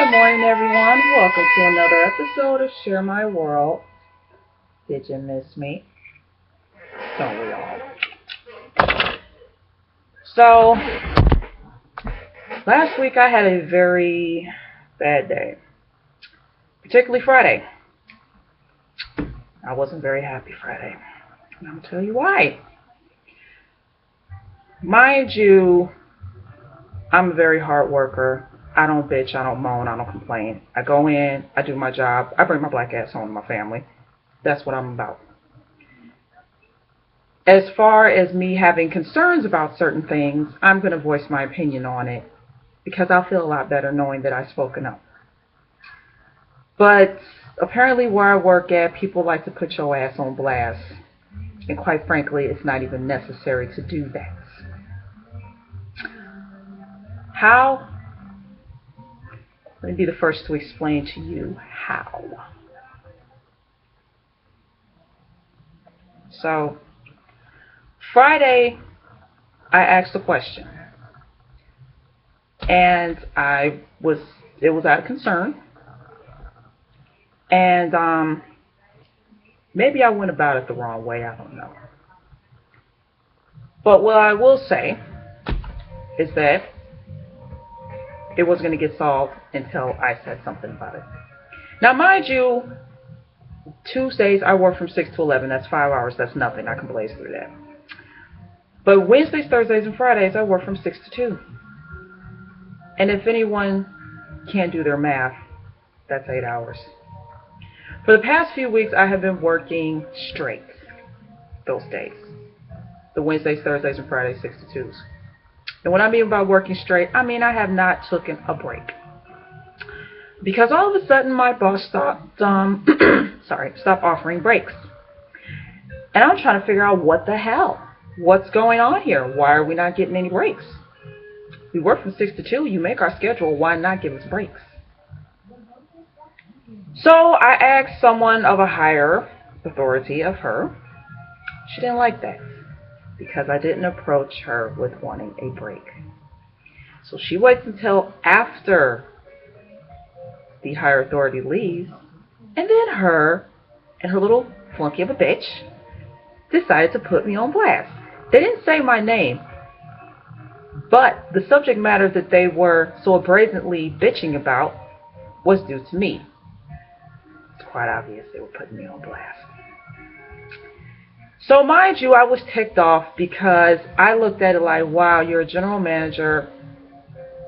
Good morning, everyone. Welcome to another episode of Share My World. Did you miss me? Don't we all? So, last week I had a very bad day, particularly Friday. I wasn't very happy Friday, and I'll tell you why. Mind you, I'm a very hard worker. I don't bitch, I don't moan, I don't complain. I go in, I do my job, I bring my black ass home to my family. That's what I'm about. As far as me having concerns about certain things, I'm going to voice my opinion on it because I'll feel a lot better knowing that I've spoken up. But apparently where I work at, people like to put your ass on blast. And quite frankly, it's not even necessary to do that. How? Let me be the first to explain to you how. So, Friday, I asked a question. And it was out of concern. And maybe I went about it the wrong way, I don't know. But what I will say is that it wasn't going to get solved until I said something about it. Now, mind you, Tuesdays I work from 6 to 11. That's 5 hours. That's nothing. I can blaze through that. But Wednesdays, Thursdays, and Fridays I work from 6 to 2. And if anyone can't do their math, that's 8 hours. For the past few weeks, I have been working straight those days. The Wednesdays, Thursdays, and Fridays, 6 to 2s. And when I mean about working straight, I mean I have not taken a break. Because all of a sudden my boss stopped offering breaks. And I'm trying to figure out what the hell. What's going on here? Why are we not getting any breaks? We work from 6 to 2. You make our schedule. Why not give us breaks? So I asked someone of a higher authority of her. She didn't like that because I didn't approach her with wanting a break. So she waits until after the higher authority leaves, and then her and her little flunky of a bitch decided to put me on blast. They didn't say my name, but the subject matter that they were so brazenly bitching about was due to me. It's quite obvious they were putting me on blast. So mind you, I was ticked off because I looked at it like, wow, you're a general manager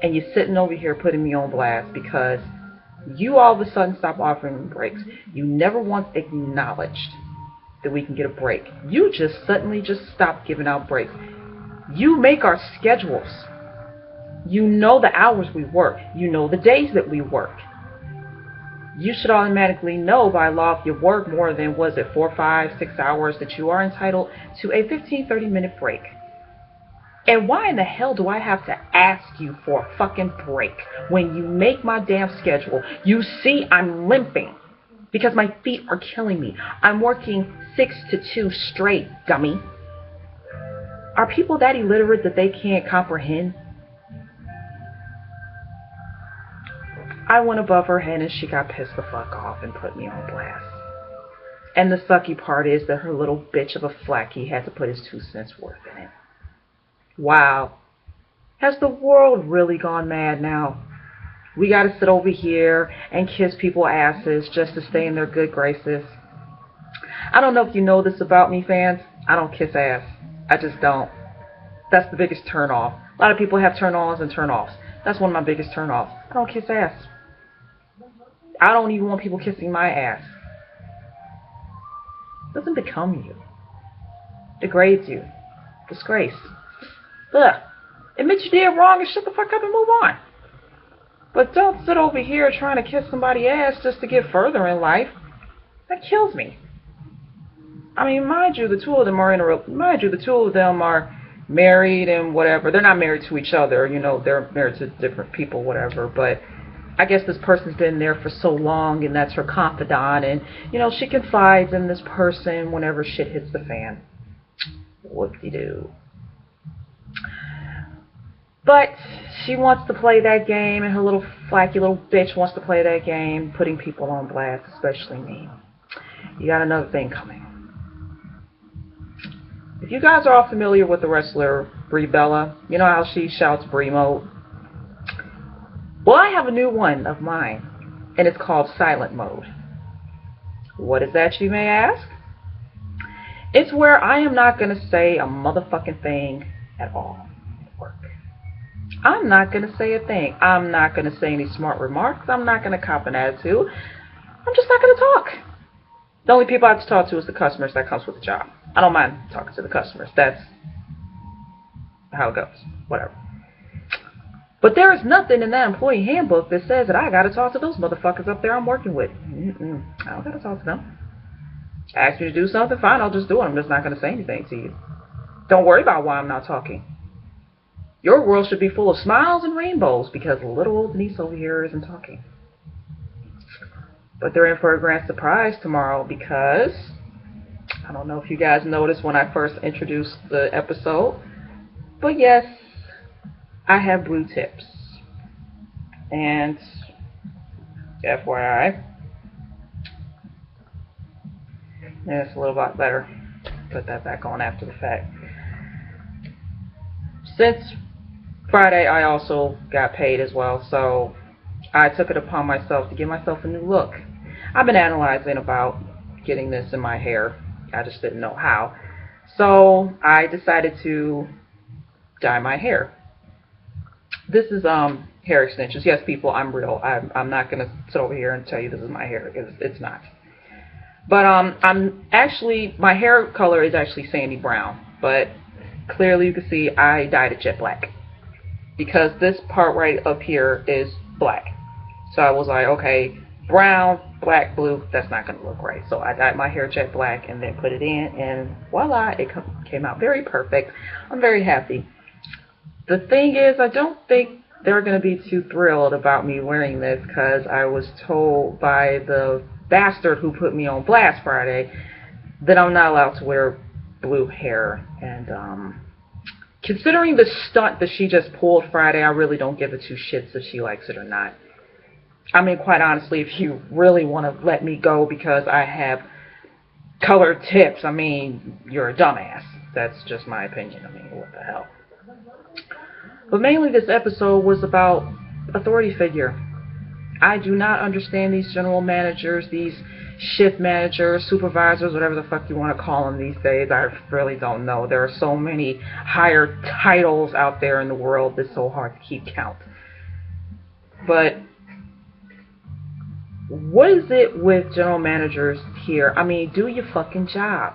and you're sitting over here putting me on blast because you all of a sudden stop offering me breaks. You never once acknowledged that we can get a break. You just suddenly just stop giving out breaks. You make our schedules. You know the hours we work. You know the days that we work. You should automatically know by law if you work more than, 4, 5, 6 hours, that you are entitled to a 15, 30-minute break. And why in the hell do I have to ask you for a fucking break when you make my damn schedule? You see I'm limping because my feet are killing me. I'm working 6 to 2 straight, dummy. Are people that illiterate that they can't comprehend? I went above her head and she got pissed the fuck off and put me on blast. And the sucky part is that her little bitch of a flaky had to put his 2 cents worth in it. Wow. Has the world really gone mad now? We gotta sit over here and kiss people's asses just to stay in their good graces. I don't know if you know this about me, fans. I don't kiss ass. I just don't. That's the biggest turn off. A lot of people have turn-ons and turn-offs. That's one of my biggest turn-offs. I don't kiss ass. I don't even want people kissing my ass. It doesn't become you. Degrades you. Disgrace. Ugh. Admit you did wrong and shut the fuck up and move on. But don't sit over here trying to kiss somebody's ass just to get further in life. That kills me. I mean, mind you, the two of them are married and whatever. They're not married to each other, you know, they're married to different people, whatever, but I guess this person's been there for so long and that's her confidant, and, you know, she confides in this person whenever shit hits the fan. Whoop-de-doo. But she wants to play that game, and her little flaky little bitch wants to play that game, putting people on blast, especially me. You got another thing coming. If you guys are all familiar with the wrestler Brie Bella, you know how she shouts Brie mode? Well, I have a new one of mine, and it's called silent mode. What is that, you may ask? It's where I am not going to say a motherfucking thing at all at work. I'm not going to say a thing. I'm not going to say any smart remarks. I'm not going to cop an attitude. I'm just not going to talk. The only people I have to talk to is the customers. That comes with the job. I don't mind talking to the customers. That's how it goes. Whatever. But there is nothing in that employee handbook that says that I got to talk to those motherfuckers up there I'm working with. I don't got to talk to them. Ask me to do something, fine, I'll just do it. I'm just not going to say anything to you. Don't worry about why I'm not talking. Your world should be full of smiles and rainbows because little old Denise over here isn't talking. But they're in for a grand surprise tomorrow because, I don't know if you guys noticed when I first introduced the episode, but yes, I have blue tips. And FYI, yeah, it's a little bit better. Put that back on after the fact. Since Friday, I also got paid as well, so I took it upon myself to give myself a new look. I've been analyzing about getting this in my hair. I just didn't know how. So I decided to dye my hair. This is hair extensions. Yes, people, I'm real. I'm not going to sit over here and tell you this is my hair. It's not. But I'm actually, my hair color is actually sandy brown. But clearly you can see I dyed it jet black. Because this part right up here is black. So I was like, okay, brown, black, blue, that's not going to look right. So I dyed my hair jet black and then put it in. And voila, it came out very perfect. I'm very happy. The thing is, I don't think they're going to be too thrilled about me wearing this because I was told by the bastard who put me on blast Friday that I'm not allowed to wear blue hair. And considering the stunt that she just pulled Friday, I really don't give a two shits if she likes it or not. I mean, quite honestly, if you really want to let me go because I have colored tips, I mean, you're a dumbass. That's just my opinion. I mean, what the hell. But mainly this episode was about authority figure. I do not understand these general managers, these shift managers, supervisors, whatever the fuck you want to call them these days. I really don't know. There are so many higher titles out there in the world that's so hard to keep count. But what is it with general managers here? I mean, do your fucking job.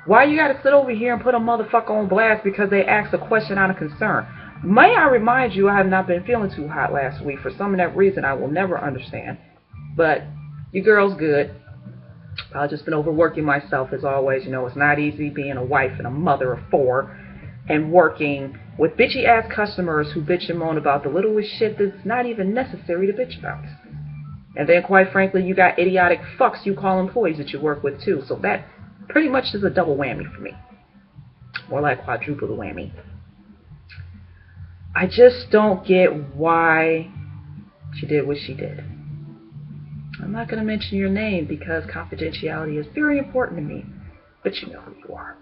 Why you gotta sit over here and put a motherfucker on blast because they asked a question out of concern? May I remind you, I have not been feeling too hot last week. For some of that reason, I will never understand. But your girl's good. I've just been overworking myself as always. You know, it's not easy being a wife and a mother of 4 and working with bitchy ass customers who bitch and moan about the littlest shit that's not even necessary to bitch about. And then, quite frankly, you got idiotic fucks you call employees that you work with too. So that pretty much is a double whammy for me. More like quadruple the whammy. I just don't get why she did what she did. I'm not going to mention your name because confidentiality is very important to me, but you know who you are.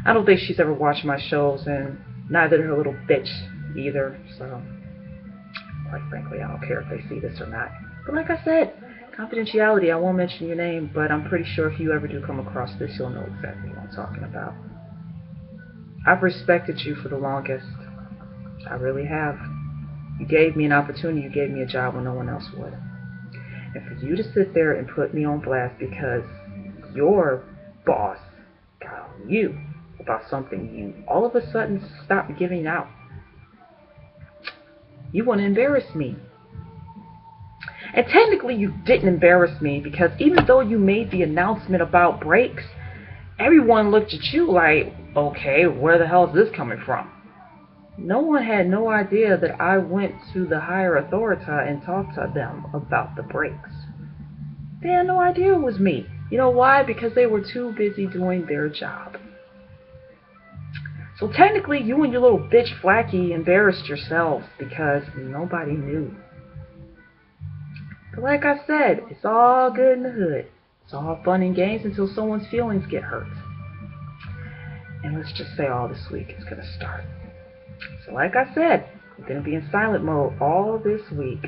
I don't think she's ever watched my shows, and neither did her little bitch either, so quite frankly, I don't care if they see this or not. But like I said, confidentiality, I won't mention your name, but I'm pretty sure if you ever do come across this, you'll know exactly what I'm talking about. I've respected you for the longest. I really have. You gave me an opportunity. You gave me a job when no one else would. And for you to sit there and put me on blast because your boss got on you about something you all of a sudden stopped giving out. You want to embarrass me. And technically you didn't embarrass me because even though you made the announcement about breaks, everyone looked at you like, okay, where the hell is this coming from? No one had no idea that I went to the higher authority and talked to them about the breaks. They had no idea it was me. You know why? Because they were too busy doing their job. So technically, you and your little bitch Flaky embarrassed yourselves because nobody knew. But like I said, it's all good in the hood. It's all fun and games until someone's feelings get hurt. And let's just say all this week is going to start. So like I said, we're going to be in silent mode all this week.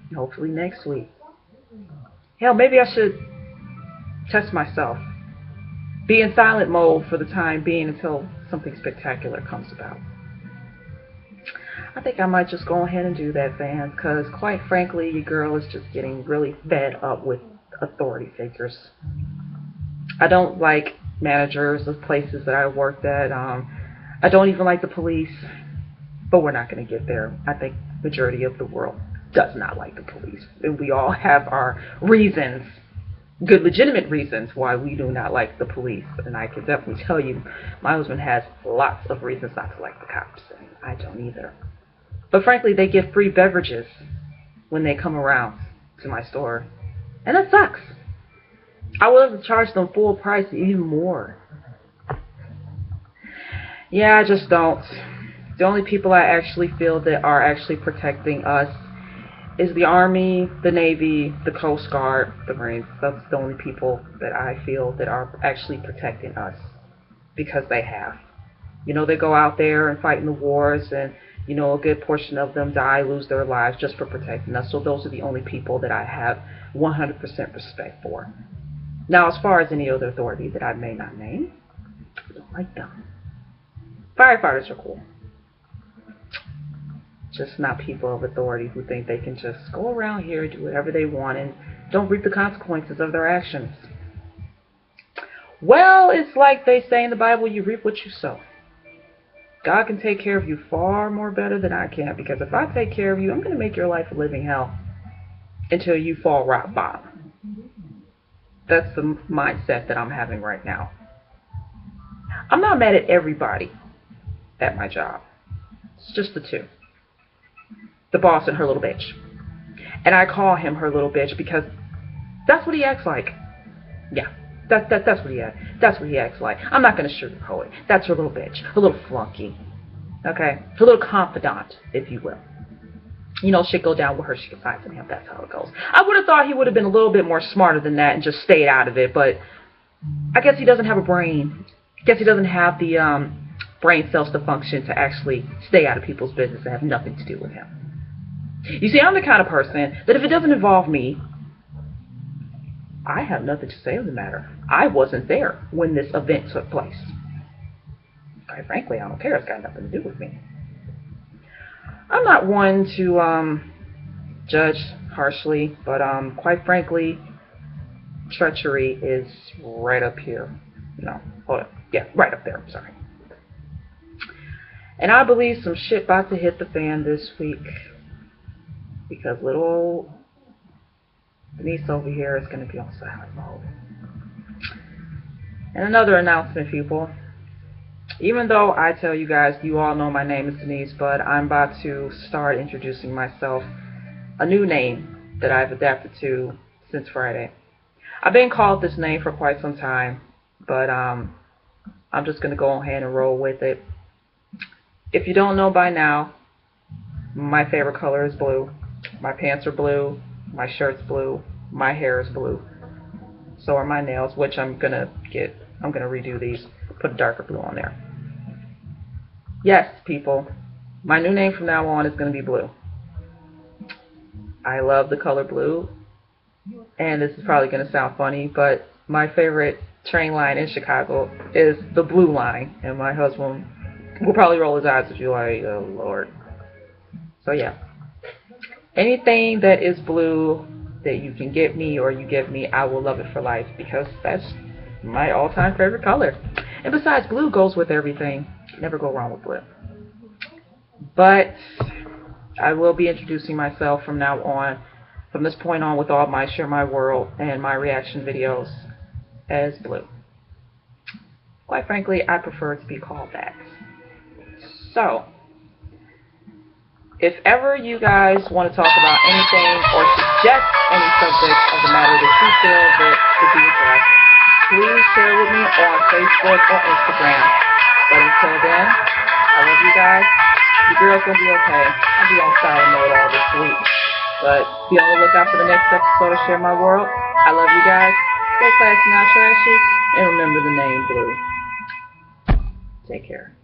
And hopefully next week. Hell, maybe I should test myself. Be in silent mode for the time being until something spectacular comes about. I think I might just go ahead and do that, fans, because quite frankly, your girl is just getting really fed up with authority figures. I don't like managers of places that I worked at. I don't even like the police, but we're not going to get there. I think the majority of the world does not like the police, and we all have our reasons, good legitimate reasons why we do not like the police. And I can definitely tell you, my husband has lots of reasons not to like the cops, and I don't either. But frankly, they give free beverages when they come around to my store, and that sucks. I would have to charge them full price, even more. Yeah, I just don't. The only people I actually feel that are actually protecting us is the Army, the Navy, the Coast Guard, the Marines. That's the only people that I feel that are actually protecting us, because they have. You know, they go out there and fight in the wars, and you know, a good portion of them die, lose their lives just for protecting us. So those are the only people that I have 100% respect for. Now, as far as any other authority that I may not name, I don't like them. Firefighters are cool. Just not people of authority who think they can just go around here and do whatever they want and don't reap the consequences of their actions. Well, it's like they say in the Bible, you reap what you sow. God can take care of you far more better than I can, because if I take care of you, I'm going to make your life a living hell until you fall rock bottom. That's the mindset that I'm having right now. I'm not mad at everybody at my job. It's just the two. The boss and her little bitch. And I call him her little bitch because that's what he acts like. Yeah. That's what he acts. That's what he acts like. I'm not going to sugarcoat it. That's her little bitch, her little flunky. Okay, her little confidant, if you will. You know, shit go down with her, she confides in him. That's how it goes. I would have thought he would have been a little bit more smarter than that and just stayed out of it, but I guess he doesn't have a brain. I guess he doesn't have the brain cells to function to actually stay out of people's business and have nothing to do with him. You see, I'm the kind of person that if it doesn't involve me, I have nothing to say on the matter. I wasn't there when this event took place. Quite frankly, I don't care. It's got nothing to do with me. I'm not one to judge harshly, but quite frankly, treachery is right up here. No, hold up. Yeah, right up there. I'm sorry. And I believe some shit about to hit the fan this week, because little old Denise over here is going to be on silent mode. And another announcement, people. Even though I tell you guys, you all know my name is Denise, but I'm about to start introducing myself a new name that I've adapted to since Friday. I've been called this name for quite some time, but I'm just going to go ahead and roll with it. If you don't know by now, my favorite color is blue. My pants are blue. My shirt's blue. My hair is blue. So are my nails, which I'm gonna redo these. Put a darker blue on there. Yes, people. My new name from now on is gonna be blue. I love the color blue. And this is probably gonna sound funny, but my favorite train line in Chicago is the blue line. And my husband will probably roll his eyes and be like, oh Lord. So yeah. Anything that is blue that you can get me or you give me, I will love it for life, because that's my all-time favorite color. And besides, blue goes with everything. Never go wrong with blue. But I will be introducing myself from now on, from this point on, with all my ShareMyWorld and my reaction videos as blue. Quite frankly, I prefer to be called that. So, if ever you guys want to talk about anything or suggest any subject of the matter that you feel that should be addressed, please share with me on Facebook or Instagram. But until then, I love you guys. Your girl's gonna be okay. I'll be on silent mode all this week. But be on the lookout for the next episode of Share My World. I love you guys. Stay classy, not trashy. And remember the name Blue. Take care.